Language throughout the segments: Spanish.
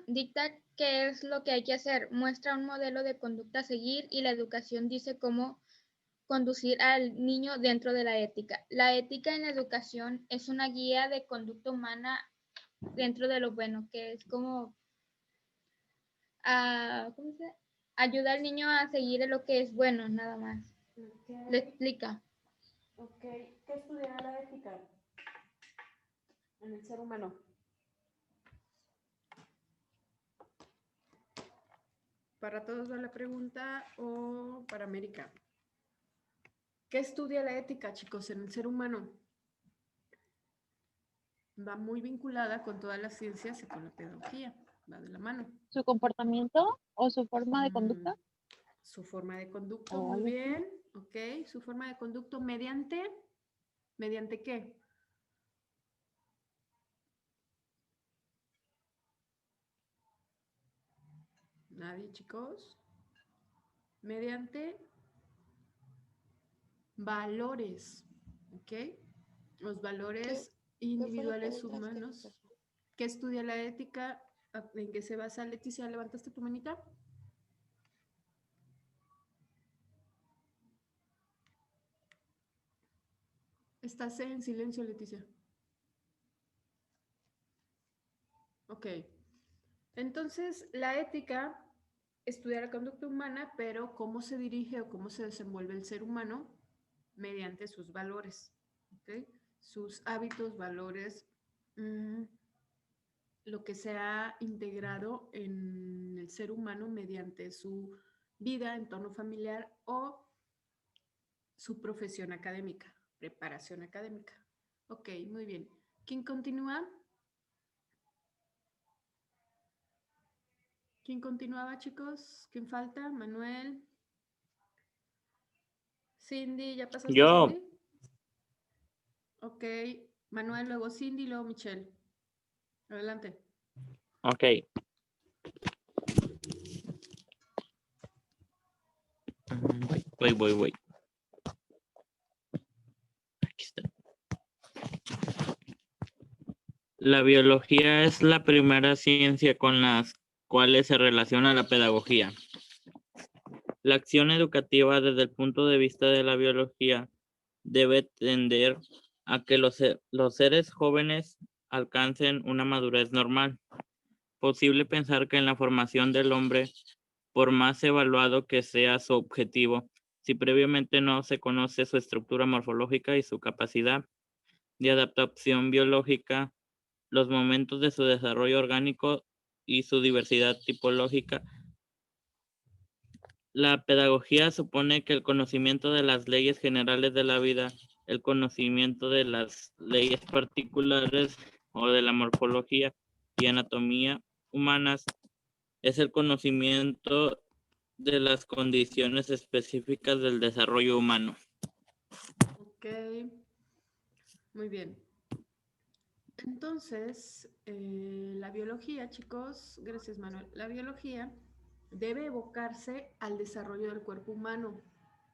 dicta qué es lo que hay que hacer, muestra un modelo de conducta a seguir y la educación dice cómo conducir al niño dentro de la ética. La ética en la educación es una guía de conducta humana dentro de lo bueno, que es como ¿cómo se dice? Ayuda al niño a seguir lo que es bueno, nada más. Le Ok, explica. ok. ¿Qué estudiará la ética en el ser humano? ¿Para todos va la pregunta o para América? ¿Qué estudia la ética, chicos, en el ser humano? Va muy vinculada con todas las ciencias y con la pedagogía. Va de la mano. ¿Su comportamiento o su forma de Mm, conducta su forma de conducto, o muy algo así? bien. Ok, su forma de conducto ¿mediante qué? Nadie, chicos. Mediante valores, ¿ok? Los ¿Qué, valores qué fue la individuales pregunta? Es que no humanos. sé. ¿Qué estudia la ética? ¿En qué se basa, Leticia? ¿Levantaste tu manita? Estás en silencio, Leticia. Ok. Entonces, la ética estudia la conducta humana, pero cómo se dirige o cómo se desenvuelve el ser humano mediante sus valores, ¿ok? Sus hábitos, valores, mmm, lo que se ha integrado en el ser humano mediante su vida, entorno familiar o su profesión académica, preparación académica. Ok, muy bien. ¿Quién continúa? ¿Quién continuaba, chicos? ¿Quién falta? Manuel. Cindy, ¿ya pasaste, Yo, Cindy? Ok, Manuel, luego Cindy, luego Michelle. Adelante. ok. Voy. Aquí está. La biología es la primera ciencia con las cuales se relaciona la pedagogía. La acción educativa desde el punto de vista de la biología debe tender a que los seres jóvenes alcancen una madurez normal. Posible pensar que en la formación del hombre, por más evaluado que sea su objetivo, si previamente no se conoce su estructura morfológica y su capacidad de adaptación biológica, los momentos de su desarrollo orgánico y su diversidad tipológica, la pedagogía supone que el conocimiento de las leyes generales de la vida, el conocimiento de las leyes particulares o de la morfología y anatomía humanas es el conocimiento de las condiciones específicas del desarrollo humano. Ok, muy bien. Entonces, la biología, chicos, gracias Manuel, la biología debe evocarse al desarrollo del cuerpo humano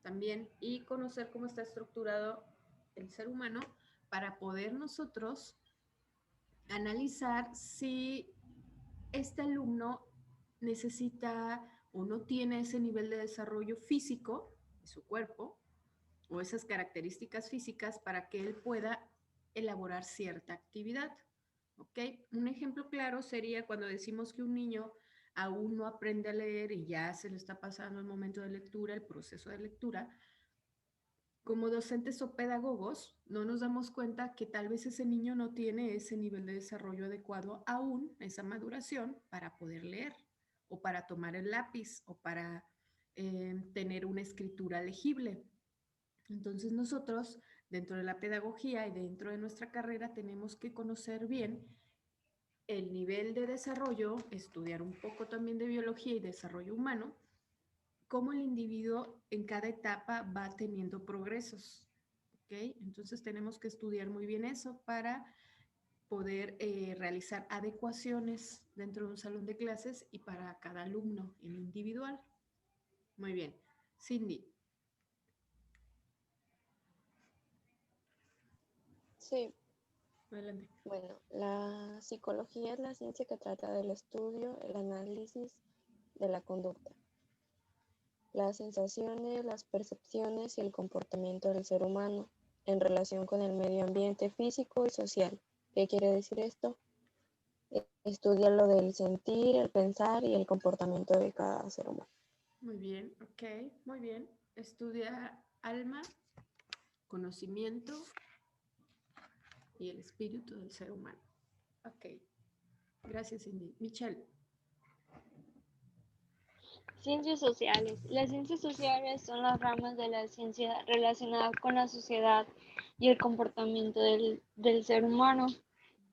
también y conocer cómo está estructurado el ser humano para poder nosotros analizar si este alumno necesita o no tiene ese nivel de desarrollo físico de su cuerpo o esas características físicas para que él pueda elaborar cierta actividad. ¿Ok? Un ejemplo claro sería cuando decimos que un niño aún no aprende a leer y ya se le está pasando el momento de lectura, el proceso de lectura. Como docentes o pedagogos, no nos damos cuenta que tal vez ese niño no tiene ese nivel de desarrollo adecuado aún, esa maduración, para poder leer o para tomar el lápiz o para tener una escritura legible. Entonces nosotros, dentro de la pedagogía y dentro de nuestra carrera, tenemos que conocer bien el nivel de desarrollo, estudiar un poco también de biología y desarrollo humano, cómo el individuo en cada etapa va teniendo progresos. ¿Ok? Entonces tenemos que estudiar muy bien eso para poder realizar adecuaciones dentro de un salón de clases y para cada alumno en individual. Muy bien. Cindy. Sí. Adelante. Bueno, la psicología es la ciencia que trata del estudio, el análisis de la conducta, las sensaciones, las percepciones y el comportamiento del ser humano en relación con el medio ambiente físico y social. ¿Qué quiere decir esto? Estudia lo del sentir, el pensar y el comportamiento de cada ser humano. Muy bien, ok, muy bien. Estudia alma, conocimiento y el espíritu del ser humano. Ok, gracias, Cindy. Michelle. Ciencias sociales. Las ciencias sociales son las ramas de la ciencia relacionadas con la sociedad y el comportamiento del ser humano.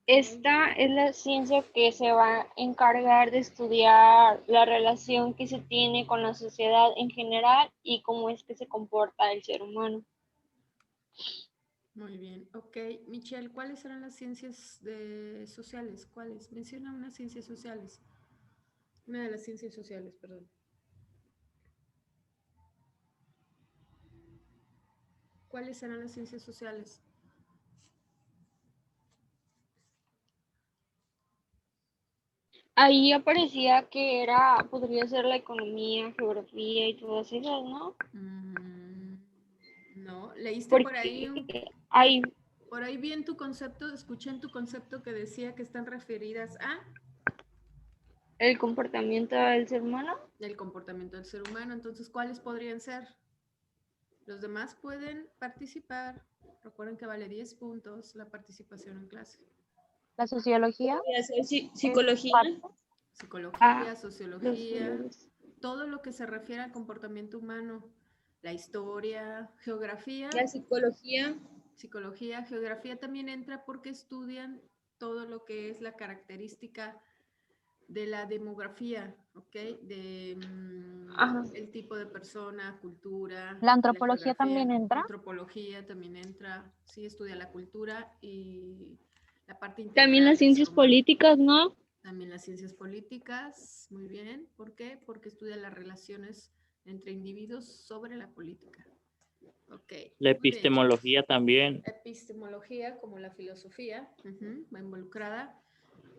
Esta es la ciencia que se va a encargar de estudiar la relación que se tiene con la sociedad en general y cómo es que se comporta el ser humano. Muy bien, ok. Michelle, ¿cuáles serán las ciencias sociales? ¿Cuáles? Menciona unas ciencias sociales. Una de las ciencias sociales, perdón. ¿Cuáles serán las ciencias sociales? Ahí aparecía que podría ser la economía, geografía y todas esas, ¿no? No, leíste por ahí Porque hay por ahí vi en tu concepto, escuché en tu concepto que decía que están referidas a el comportamiento del ser humano. el comportamiento del ser humano. Entonces, ¿cuáles podrían ser? Los demás pueden participar. Recuerden que vale 10 puntos la participación en clase. La sociología Podría ser es psicología. parte. Psicología, Los sociología, sociólogos. todo lo que se refiere al comportamiento humano, la historia, geografía, La psicología. psicología, geografía también entra porque estudian todo lo que es la característica de la demografía, ¿ok? De Ajá. el tipo de persona, cultura, La la antropología geografía, también entra. antropología también entra, sí estudia la cultura y la parte También integral las del ser ciencias humano. políticas, ¿no? También las ciencias políticas, muy bien. ¿Por qué? Porque estudia las relaciones entre individuos sobre la política. Ok. La Muy bien, epistemología también. epistemología, como la filosofía, va involucrada.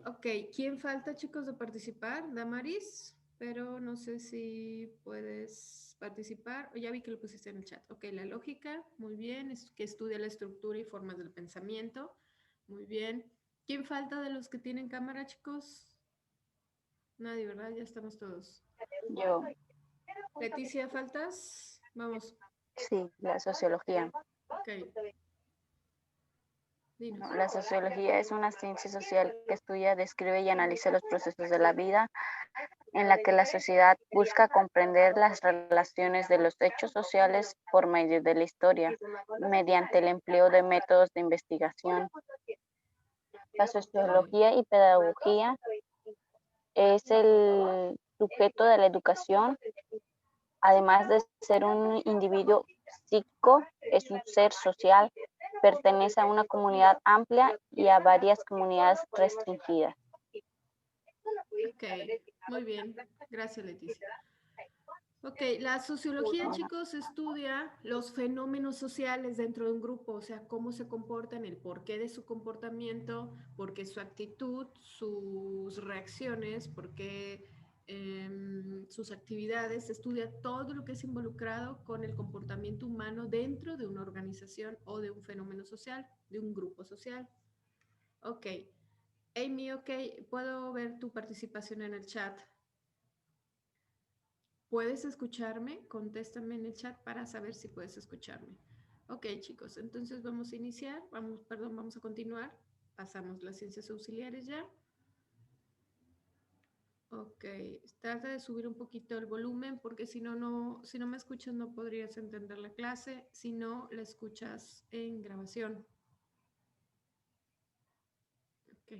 Ok, ¿quién falta, chicos, de participar? Damaris, pero no sé si puedes participar. Ya vi que lo pusiste en el chat. Ok, la lógica, muy bien, es que estudia la estructura y formas del pensamiento. Muy bien. ¿Quién falta de los que tienen cámara, chicos? Nadie, ¿verdad? Ya estamos todos. Yo, Leticia, ¿faltas? Vamos. sí, la sociología. Ok. Dinos. La sociología es una ciencia social que estudia, describe y analiza los procesos de la vida, en la que la sociedad busca comprender las relaciones de los hechos sociales por medio de la historia, mediante el empleo de métodos de investigación. La sociología y pedagogía es el sujeto de la educación, además de ser un individuo psíquico, es un ser social, pertenece a una comunidad amplia y a varias comunidades restringidas. Ok, muy bien. Gracias, Leticia. Ok, la sociología, chicos, estudia los fenómenos sociales dentro de un grupo, o sea, cómo se comportan, el porqué de su comportamiento, por qué su actitud, sus reacciones, por qué sus actividades, estudia todo lo que es involucrado con el comportamiento humano dentro de una organización o de un fenómeno social, de un grupo social. Ok, Amy, ok, puedo ver tu participación en el chat. ¿Puedes escucharme? Contéstame en el chat para saber si puedes escucharme. Ok, chicos, entonces vamos a iniciar, vamos a continuar. Pasamos las ciencias auxiliares ya. Ok, trata de subir un poquito el volumen porque si no me escuchas no podrías entender la clase, si no la escuchas en grabación. Ok.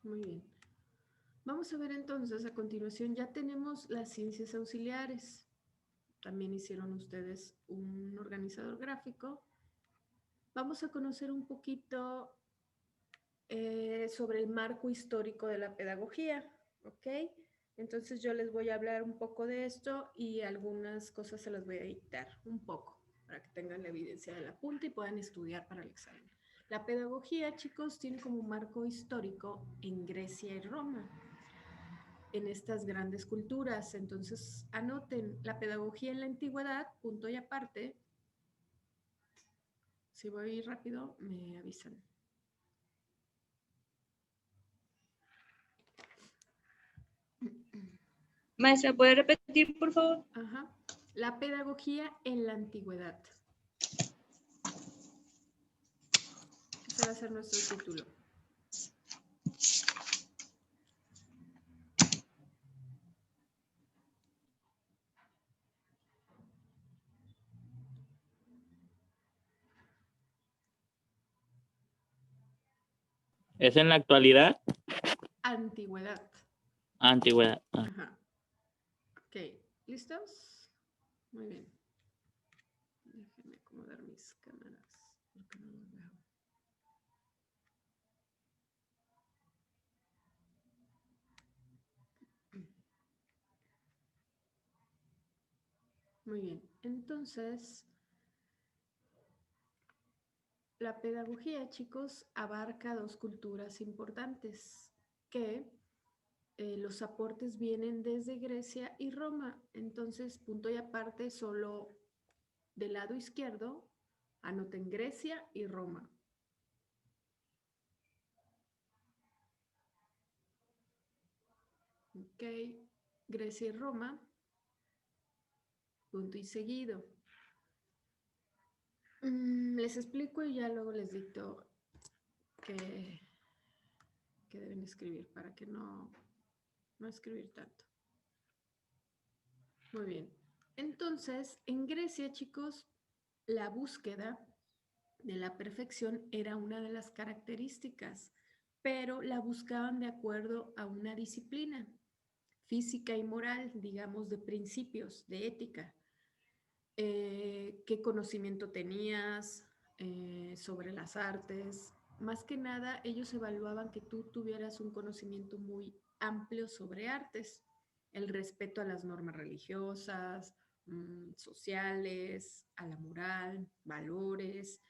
Muy bien. Vamos a ver entonces, a continuación ya tenemos las ciencias auxiliares. También hicieron ustedes un organizador gráfico. Vamos a conocer un poquito sobre el marco histórico de la pedagogía, ¿ok? Entonces yo les voy a hablar un poco de esto y algunas cosas se las voy a dictar un poco para que tengan la evidencia de la punta y puedan estudiar para el examen. La pedagogía, chicos, tiene como marco histórico en Grecia y Roma, en estas grandes culturas. Entonces, anoten la pedagogía en la antigüedad, punto y aparte. Si voy rápido, me avisan. Maestra, ¿puede repetir, por favor? Ajá. La pedagogía en la antigüedad. Ese va a ser nuestro título. ¿Es en la actualidad? Antigüedad. Antigüedad. Ah. Ajá. Ok, ¿listos? Muy bien. Déjenme acomodar mis cámaras porque no los veo. Muy bien, entonces, la pedagogía, chicos, abarca dos culturas importantes que los aportes vienen desde Grecia y Roma. Entonces, punto y aparte, solo del lado izquierdo, anoten Grecia y Roma. Ok, Grecia y Roma, punto y seguido. Les explico y ya luego les dicto que deben escribir para que no escribir tanto. Muy bien. Entonces, en Grecia, chicos, la búsqueda de la perfección era una de las características, pero la buscaban de acuerdo a una disciplina física y moral, digamos, de principios, de ética. ¿Qué conocimiento tenías sobre las artes? Más que nada, ellos evaluaban que tú tuvieras un conocimiento muy amplio sobre artes, el respeto a las normas religiosas, sociales, a la moral, valores,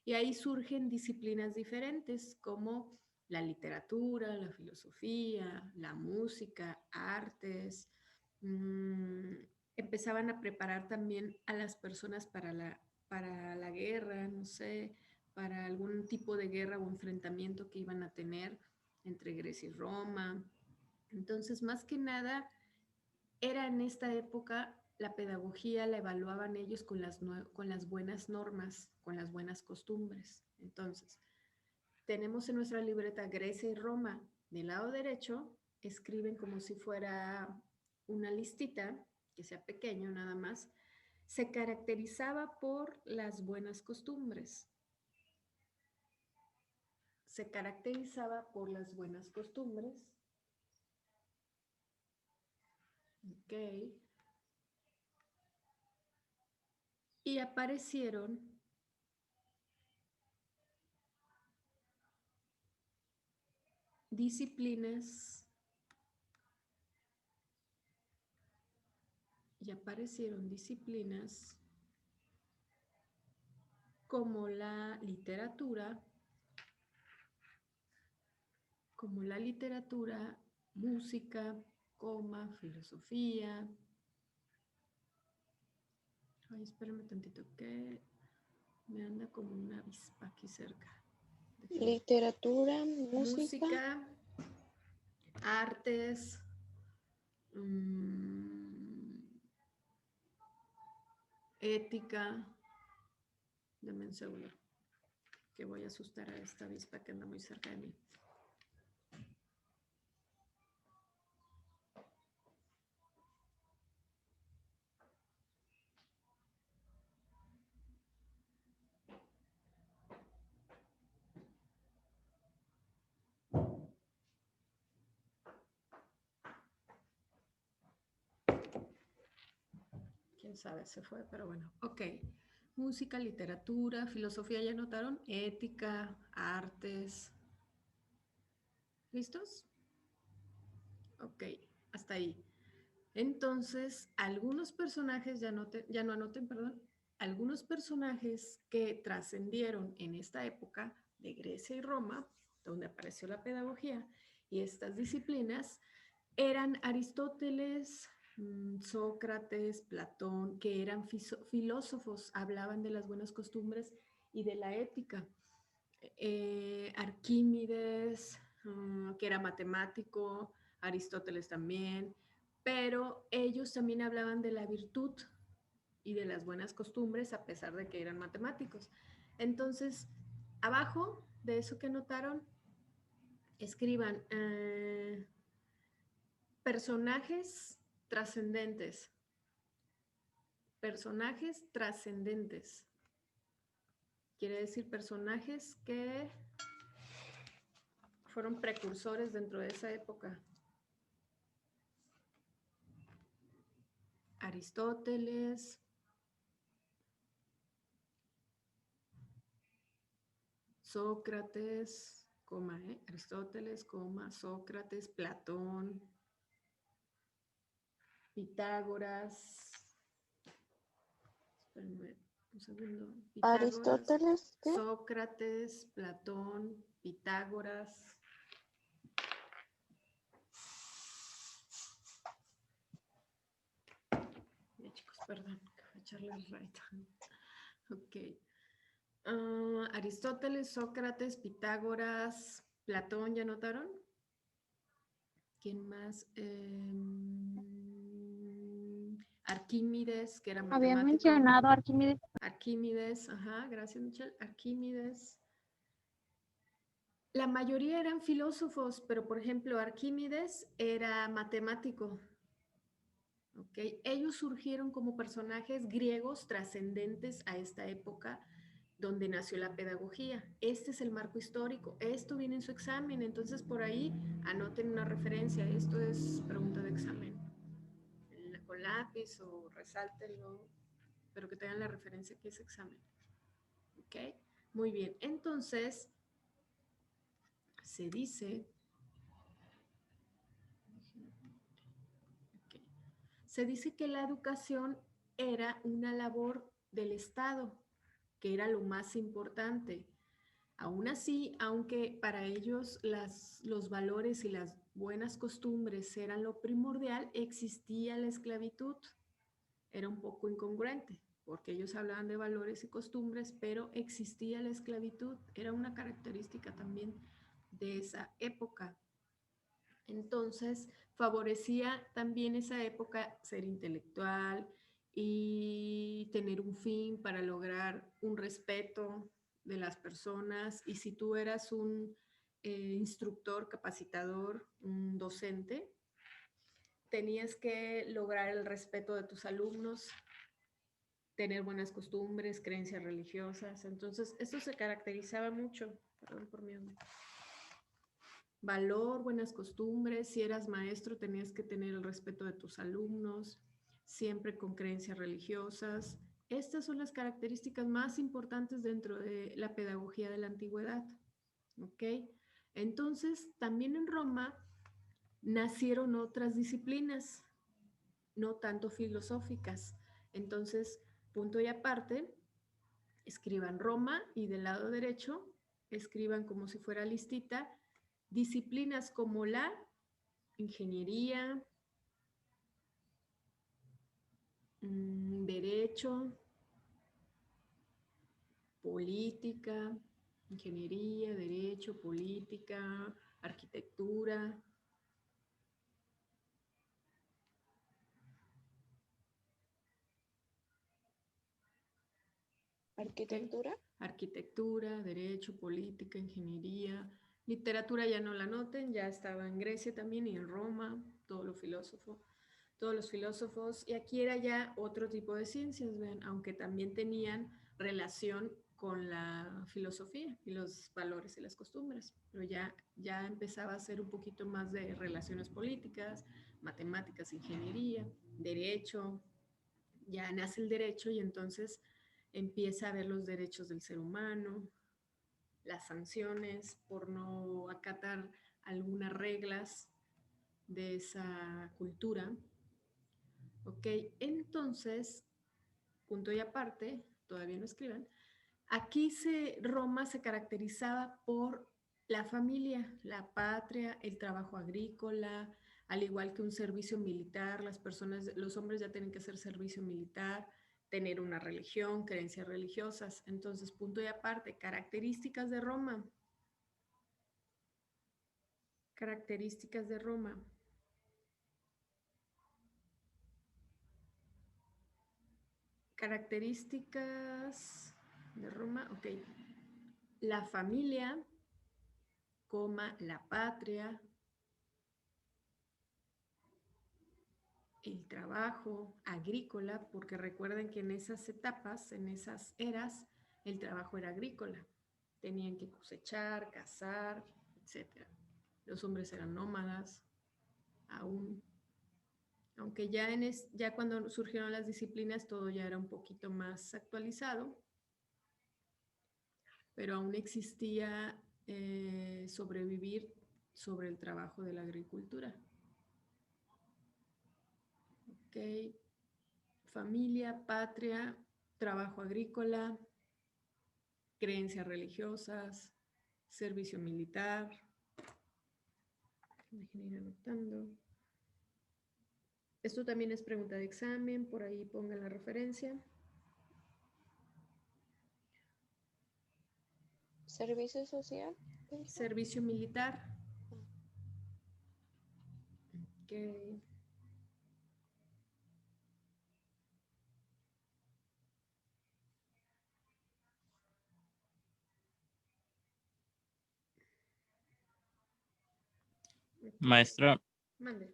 y ahí surgen disciplinas diferentes como la literatura, la filosofía, la música, artes. Empezaban a preparar también a las personas para la guerra, no sé, para algún tipo de guerra o enfrentamiento que iban a tener entre Grecia y Roma. Entonces, más que nada, era en esta época la pedagogía la evaluaban ellos con las buenas normas, con las buenas costumbres. Entonces, tenemos en nuestra libreta Grecia y Roma. Del lado derecho, escriben como si fuera una listita, que sea pequeño nada más. Se caracterizaba por las buenas costumbres. Se caracterizaba por las buenas costumbres. Ok. Y aparecieron disciplinas como la literatura, música, filosofía. Ay, espérame tantito que me anda como una avispa aquí cerca. Literatura, música. Música, artes, ética. Dame un segundo, que voy a asustar a esta avispa que anda muy cerca de mí. Quién sabe, se fue, pero bueno. Ok. Música, literatura, filosofía, ¿ya notaron? Ética, artes. ¿Listos? Ok, hasta ahí. Entonces, algunos personajes, ya no anoten, perdón, algunos personajes que trascendieron en esta época de Grecia y Roma, donde apareció la pedagogía y estas disciplinas, eran Aristóteles, Sócrates, Platón, que eran filósofos, hablaban de las buenas costumbres y de la ética. Arquímedes, que era matemático, Aristóteles también, pero ellos también hablaban de la virtud y de las buenas costumbres a pesar de que eran matemáticos. Entonces, abajo de eso que anotaron, escriban personajes trascendentes. Personajes trascendentes. Quiere decir personajes que fueron precursores dentro de esa época. Aristóteles, Sócrates, Aristóteles, Sócrates, Platón, Pitágoras. Espérenme un segundo. Pitágoras, Aristóteles, ¿qué? Sócrates, Platón, Pitágoras. Ya, chicos, perdón, voy a echarle el right. Ok. Aristóteles, Sócrates, Pitágoras, Platón, ¿ya notaron? ¿Quién más? Arquímedes, que era matemático. Había mencionado Arquímedes. Arquímedes, ajá, gracias Michelle. Arquímedes. La mayoría eran filósofos, pero por ejemplo Arquímedes era matemático. ¿Okay? Ellos surgieron como personajes griegos trascendentes a esta época donde nació la pedagogía. Este es el marco histórico. Esto viene en su examen, entonces por ahí anoten una referencia. Esto es pregunta de examen. Con lápiz o resáltenlo, pero que tengan la referencia que es examen. ¿Ok? Muy bien. Entonces, se dice... Okay. Se dice que la educación era una labor del Estado, que era lo más importante. Aún así, aunque para ellos los valores y las buenas costumbres eran lo primordial, existía la esclavitud. Era un poco incongruente, porque ellos hablaban de valores y costumbres, pero existía la esclavitud. Era una característica también de esa época. Entonces, favorecía también esa época ser intelectual y tener un fin para lograr un respeto de las personas. Y si tú eras un instructor, capacitador, un docente, tenías que lograr el respeto de tus alumnos, tener buenas costumbres, creencias religiosas. Entonces, esto se caracterizaba mucho. Perdón por mi onda. Valor, buenas costumbres. Si eras maestro, tenías que tener el respeto de tus alumnos, siempre con creencias religiosas. Estas son las características más importantes dentro de la pedagogía de la antigüedad. ¿Ok? Entonces, también en Roma nacieron otras disciplinas, no tanto filosóficas. Entonces, punto y aparte, escriban Roma y del lado derecho, escriban como si fuera listita, disciplinas como la ingeniería, derecho, política, ingeniería, derecho, política, arquitectura. Arquitectura. Arquitectura, derecho, política, ingeniería. Literatura ya no la noten, ya estaba en Grecia también y en Roma, todos los filósofos, y aquí era ya otro tipo de ciencias, ven, aunque también tenían relación con la filosofía y los valores y las costumbres, pero ya empezaba a ser un poquito más de relaciones políticas, matemáticas, ingeniería, derecho, ya nace el derecho y entonces empieza a ver los derechos del ser humano, las sanciones por no acatar algunas reglas de esa cultura. Ok, entonces, punto y aparte, todavía no escriban. Aquí Roma se caracterizaba por la familia, la patria, el trabajo agrícola, al igual que un servicio militar, los hombres ya tienen que hacer servicio militar, tener una religión, creencias religiosas. Entonces, punto y aparte, características de Roma. Características de Roma. Características de Roma, ok. La familia, la patria, el trabajo agrícola, porque recuerden que en esas etapas, en esas eras, el trabajo era agrícola. Tenían que cosechar, cazar, etc. Los hombres eran nómadas, aún. Aunque ya cuando surgieron las disciplinas todo ya era un poquito más actualizado, pero aún existía sobrevivir sobre el trabajo de la agricultura. Ok. Familia, patria, trabajo agrícola, creencias religiosas, servicio militar. Dejen ir anotando. Esto también es pregunta de examen, por ahí pongan la referencia. ¿Servicio social? Servicio militar. Ok. Maestro, Mande.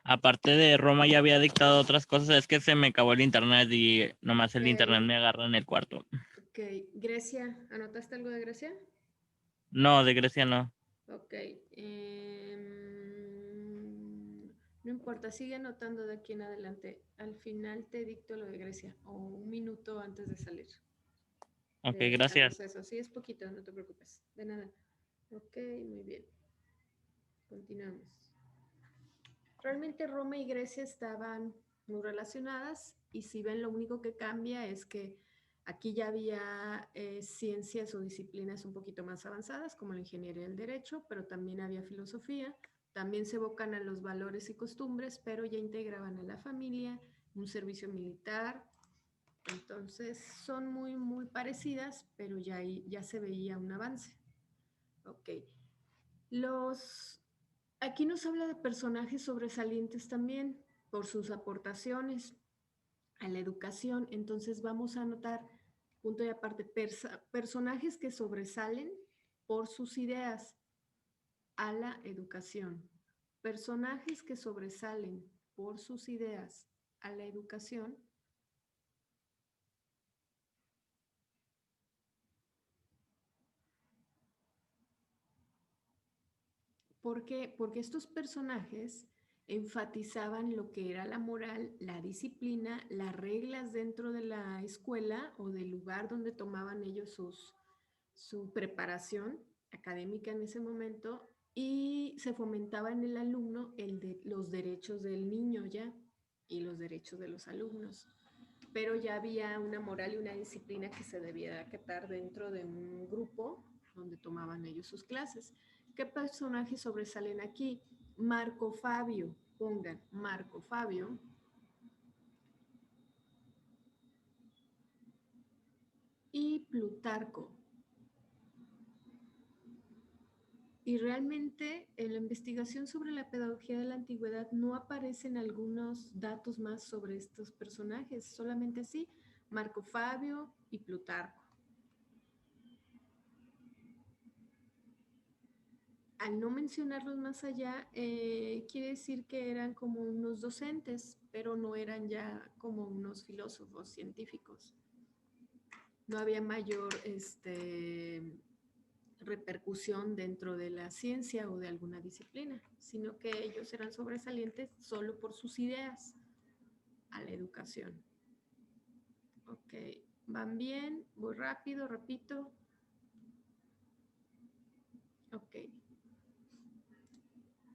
aparte de Roma ya había dictado otras cosas, es que se me acabó el internet y nomás el internet me agarra en el cuarto. Ok, Grecia, ¿anotaste algo de Grecia? No, de Grecia no. Ok, no importa, sigue anotando de aquí en adelante. Al final te dicto lo de Grecia, o un minuto antes de salir. Ok, Al gracias. receso. Sí, es poquito, no te preocupes, de nada. Ok, muy bien. Continuamos. Realmente Roma y Grecia estaban muy relacionadas y si ven lo único que cambia es que aquí ya había ciencias o disciplinas un poquito más avanzadas como la ingeniería y el derecho, pero también había filosofía, también se evocan a los valores y costumbres, pero ya integraban a la familia, un servicio militar, entonces son muy, muy parecidas, pero ya se veía un avance. Ok. Aquí nos habla de personajes sobresalientes también por sus aportaciones a la educación. Entonces vamos a anotar, punto y aparte, personajes que sobresalen por sus ideas a la educación. Personajes que sobresalen por sus ideas a la educación. ¿Por qué? Porque estos personajes enfatizaban lo que era la moral, la disciplina, las reglas dentro de la escuela o del lugar donde tomaban ellos su preparación académica en ese momento y se fomentaba en el alumno los derechos del niño ya y los derechos de los alumnos. Pero ya había una moral y una disciplina que se debía acatar dentro de un grupo donde tomaban ellos sus clases. ¿Qué personajes sobresalen aquí? Marco Fabio, pongan Marco Fabio. Y Plutarco. Y realmente en la investigación sobre la pedagogía de la antigüedad no aparecen algunos datos más sobre estos personajes, solamente así, Marco Fabio y Plutarco. Al no mencionarlos más allá, quiere decir que eran como unos docentes, pero no eran ya como unos filósofos científicos. No había mayor repercusión dentro de la ciencia o de alguna disciplina, sino que ellos eran sobresalientes solo por sus ideas a la educación. Ok, ¿van bien? Voy rápido, repito. Ok.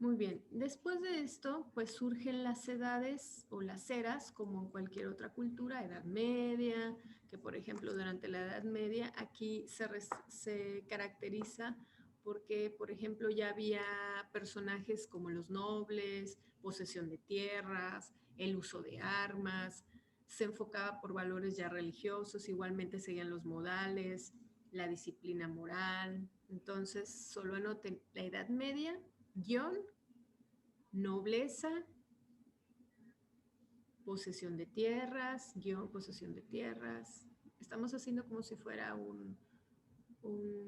Muy bien. Después de esto, pues surgen las edades o las eras, como en cualquier otra cultura, Edad Media, que por ejemplo durante la Edad Media aquí se caracteriza porque, por ejemplo, ya había personajes como los nobles, posesión de tierras, el uso de armas, se enfocaba por valores ya religiosos, igualmente seguían los modales, la disciplina moral. Entonces, solo anoten la Edad Media, guión, nobleza, posesión de tierras, guión, posesión de tierras. Estamos haciendo como si fuera un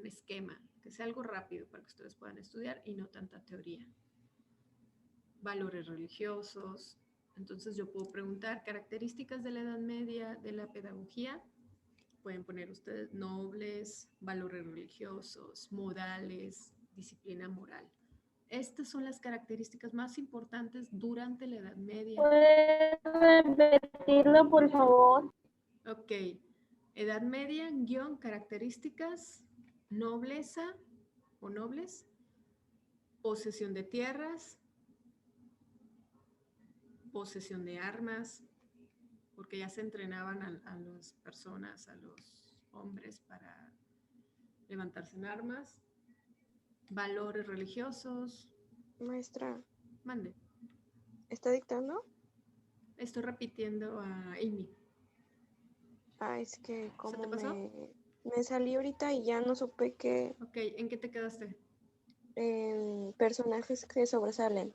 esquema, que sea algo rápido para que ustedes puedan estudiar y no tanta teoría. Valores religiosos. Entonces yo puedo preguntar características de la Edad Media de la pedagogía. Pueden poner ustedes nobles, valores religiosos, modales, disciplina moral. Estas son las características más importantes durante la Edad Media. ¿Puedes repetirlo, por favor? Ok. Edad Media, guión, características, nobleza o nobles, posesión de tierras, posesión de armas, porque ya se entrenaban a las personas, a los hombres para levantarse en armas, valores religiosos. Maestra, Mande. ¿está dictando? Estoy repitiendo a Amy. Ah, es que ¿Se como te pasó? me salí ahorita y ya no supe qué Ok, ¿en qué te quedaste? personajes que sobresalen.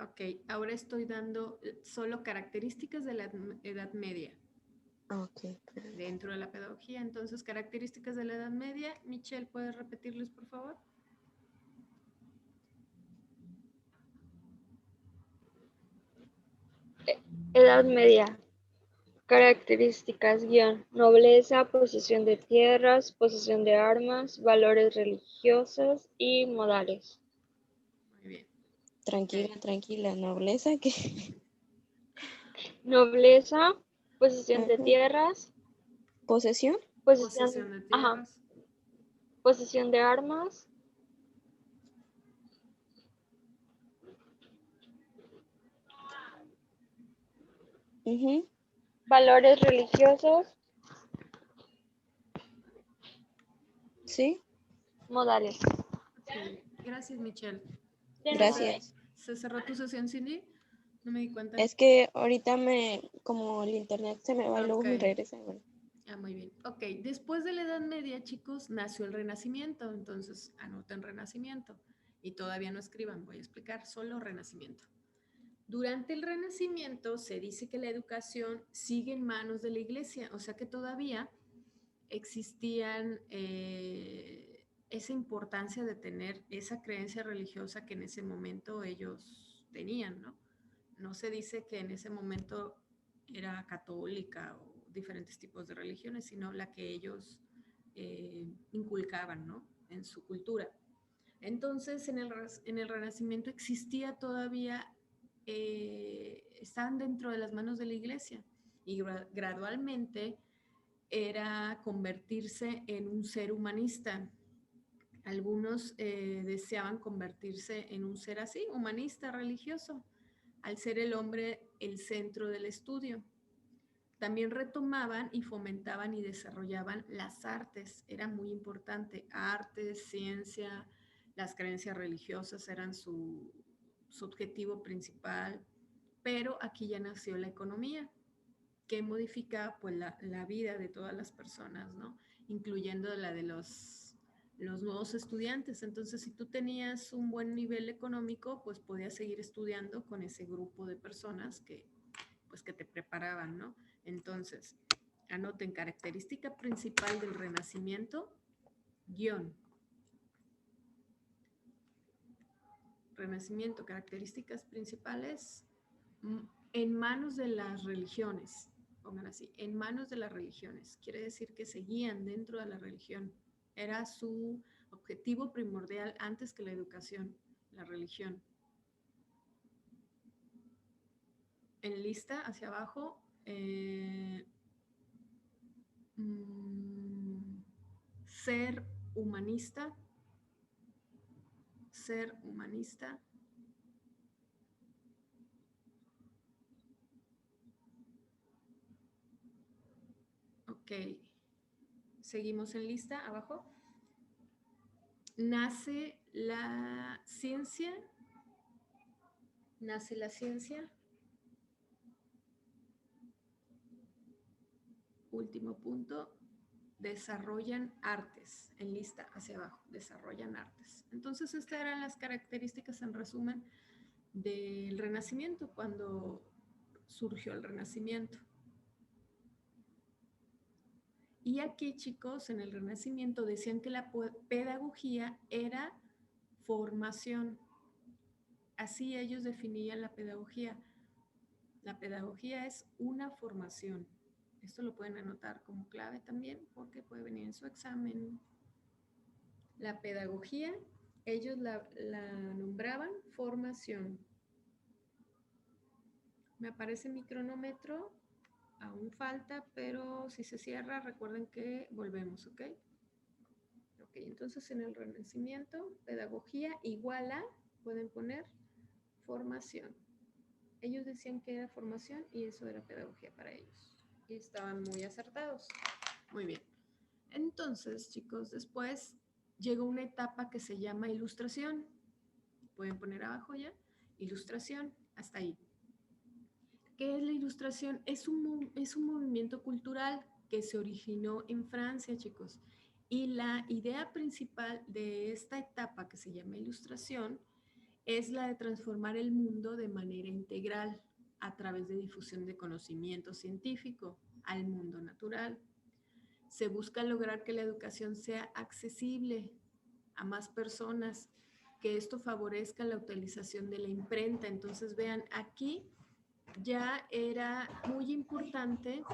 Ok, ahora estoy dando solo características de la Edad Media Ah, ok, dentro de la pedagogía. Entonces, características de la Edad Media. Michelle, ¿puedes repetirles, por favor? Edad Media. Características, guión, nobleza, posesión de tierras, posesión de armas, valores religiosos y modales. Muy bien. Tranquila, Ok. tranquila, nobleza que... Nobleza, posesión de Ajá. tierras, ¿Posesión? Posesión de ajá, tierras. posesión de armas, Ujú. valores religiosos, Sí, modales. Sí. Gracias, Michelle. De nada. gracias. ¿Se cerró tu sesión, Cindy? No me di cuenta. Es que ahorita como el internet se me va y luego Ok. me regresa. Bueno. Ah, muy bien. Ok, después de la Edad Media, chicos, nació el Renacimiento. Entonces, anoten Renacimiento. Y todavía no escriban, voy a explicar solo Renacimiento. Durante el Renacimiento se dice que la educación sigue en manos de la iglesia, o sea que todavía existían esa importancia de tener esa creencia religiosa que en ese momento ellos tenían, ¿no? No se dice que en ese momento era católica o diferentes tipos de religiones, sino la que ellos inculcaban, ¿no? En su cultura. Entonces, en el Renacimiento existía todavía, estaban dentro de las manos de la iglesia y gradualmente era convertirse en un ser humanista. Algunos deseaban convertirse en un ser así, humanista, religioso, al ser el hombre el centro del estudio. También retomaban y fomentaban y desarrollaban las artes, era muy importante, artes, ciencia, las creencias religiosas eran su objetivo principal, pero aquí ya nació la economía, que modifica pues la vida de todas las personas, ¿no? Incluyendo la de los nuevos estudiantes. Entonces, si tú tenías un buen nivel económico, pues podías seguir estudiando con ese grupo de personas pues, que te preparaban, ¿no? Entonces, anoten característica principal del Renacimiento, guión. Renacimiento, características principales, en manos de las religiones, pongan así, en manos de las religiones. Quiere decir que seguían dentro de la religión. Era su objetivo primordial antes que la educación, la religión. En lista hacia abajo, ser humanista, Ok. Seguimos en lista, abajo. Nace la ciencia. Nace la ciencia. Último punto. Desarrollan artes. En lista hacia abajo. Desarrollan artes. Entonces, estas eran las características en resumen del Renacimiento, cuando surgió el Renacimiento. Y aquí, chicos, en el Renacimiento decían que la pedagogía era formación. Así ellos definían la pedagogía. La pedagogía es una formación. Esto lo pueden anotar como clave también porque puede venir en su examen. La pedagogía, ellos la nombraban formación. Me aparece mi cronómetro. Aún falta, pero si se cierra, recuerden que volvemos, ¿ok? Ok, entonces en el Renacimiento, pedagogía igual a, pueden poner, formación. Ellos decían que era formación y eso era pedagogía para ellos. Y estaban muy acertados. Muy bien. Entonces, chicos, después llegó una etapa que se llama ilustración. Pueden poner abajo ya, ilustración, hasta ahí. ¿Qué es la ilustración? Es un movimiento cultural que se originó en Francia, chicos. Y la idea principal de esta etapa que se llama ilustración es la de transformar el mundo de manera integral a través de difusión de conocimiento científico al mundo natural. Se busca lograr que la educación sea accesible a más personas, que esto favorezca la utilización de la imprenta. Entonces, vean, aquí ya era muy importante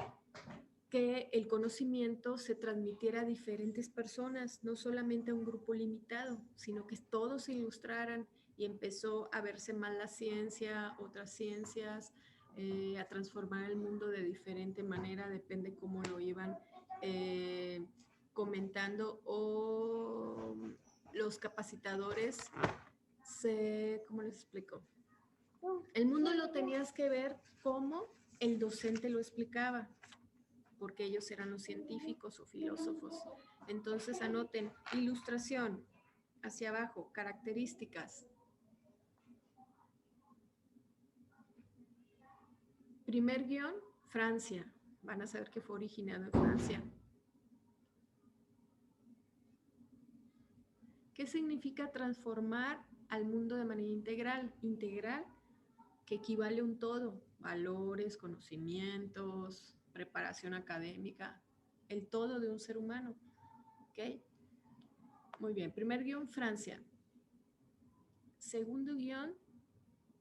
que el conocimiento se transmitiera a diferentes personas, no solamente a un grupo limitado, sino que todos se ilustraran y empezó a verse más la ciencia, otras ciencias, a transformar el mundo de diferente manera, depende cómo lo iban comentando o los capacitadores, ¿cómo les explico? El mundo lo tenías que ver como el docente lo explicaba, porque ellos eran los científicos o filósofos. Entonces anoten, ilustración, hacia abajo, características. Primer guión, Francia. Van a saber que fue originado en Francia. ¿Qué significa transformar al mundo de manera integral? Integral, que equivale a un todo, valores, conocimientos, preparación académica, el todo de un ser humano. ¿Ok? Muy bien, primer guión, Francia. Segundo guión,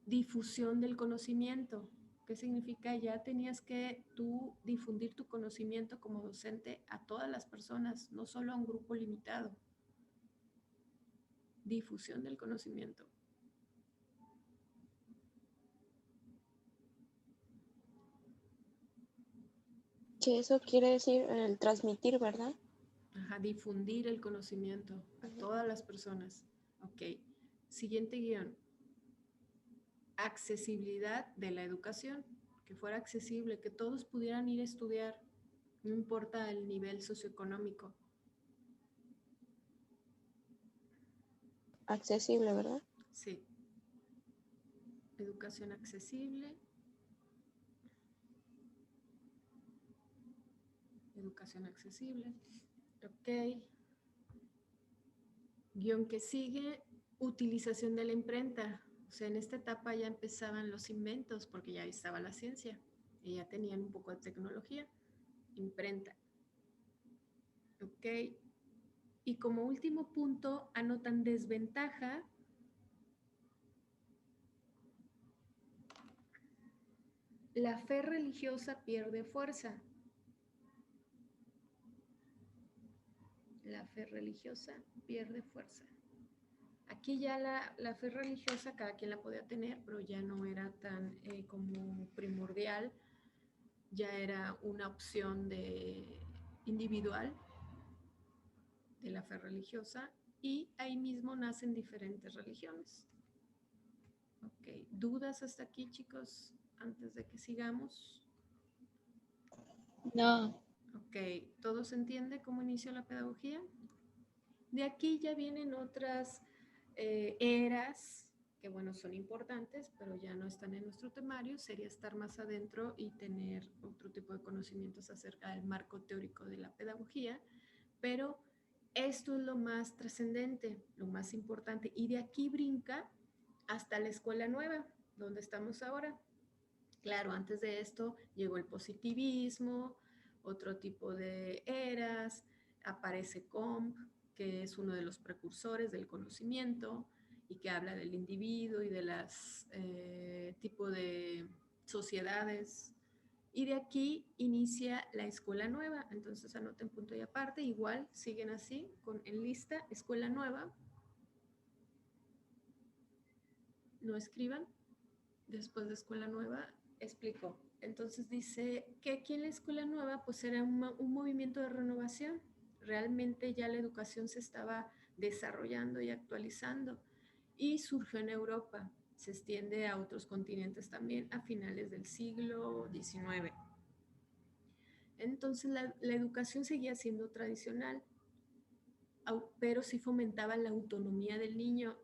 difusión del conocimiento. ¿Qué significa? Ya tenías que tú difundir tu conocimiento como docente a todas las personas, no solo a un grupo limitado. Difusión del conocimiento. Que eso quiere decir el transmitir, ¿verdad? Ajá, difundir el conocimiento a todas las personas. Ok. Siguiente guión. Accesibilidad de la educación. Que fuera accesible, que todos pudieran ir a estudiar, no importa el nivel socioeconómico. Accesible, ¿verdad? Sí. Educación accesible. Educación accesible. Ok. Guión que sigue, utilización de la imprenta. O sea, en esta etapa ya empezaban los inventos porque ya estaba la ciencia y ya tenían un poco de tecnología. Imprenta. Ok. Y como último punto, anotan desventaja. La fe religiosa pierde fuerza. La fe religiosa pierde fuerza. Aquí ya la fe religiosa cada quien la podía tener, pero ya no era tan como primordial, ya era una opción individual de la fe religiosa y ahí mismo nacen diferentes religiones. Ok, ¿dudas hasta aquí, chicos, antes de que sigamos? No. Ok, ¿todo se entiende cómo inició la pedagogía? De aquí ya vienen otras eras que, bueno, son importantes, pero ya no están en nuestro temario. Sería estar más adentro y tener otro tipo de conocimientos acerca del marco teórico de la pedagogía, pero esto es lo más trascendente, lo más importante. Y de aquí brinca hasta la escuela nueva, donde estamos ahora. Claro, antes de esto llegó el positivismo, otro tipo de eras, aparece Comte, que es uno de los precursores del conocimiento y que habla del individuo y de las tipo de sociedades. Y de aquí inicia la escuela nueva. Entonces anoten punto y aparte, igual siguen así, en lista, escuela nueva. No escriban. Después de escuela nueva, explico. Entonces dice que aquí en la escuela nueva pues era un movimiento de renovación. Realmente ya la educación se estaba desarrollando y actualizando y surgió en Europa. Se extiende a otros continentes también a finales del siglo XIX. Entonces la educación seguía siendo tradicional, pero sí fomentaba la autonomía del niño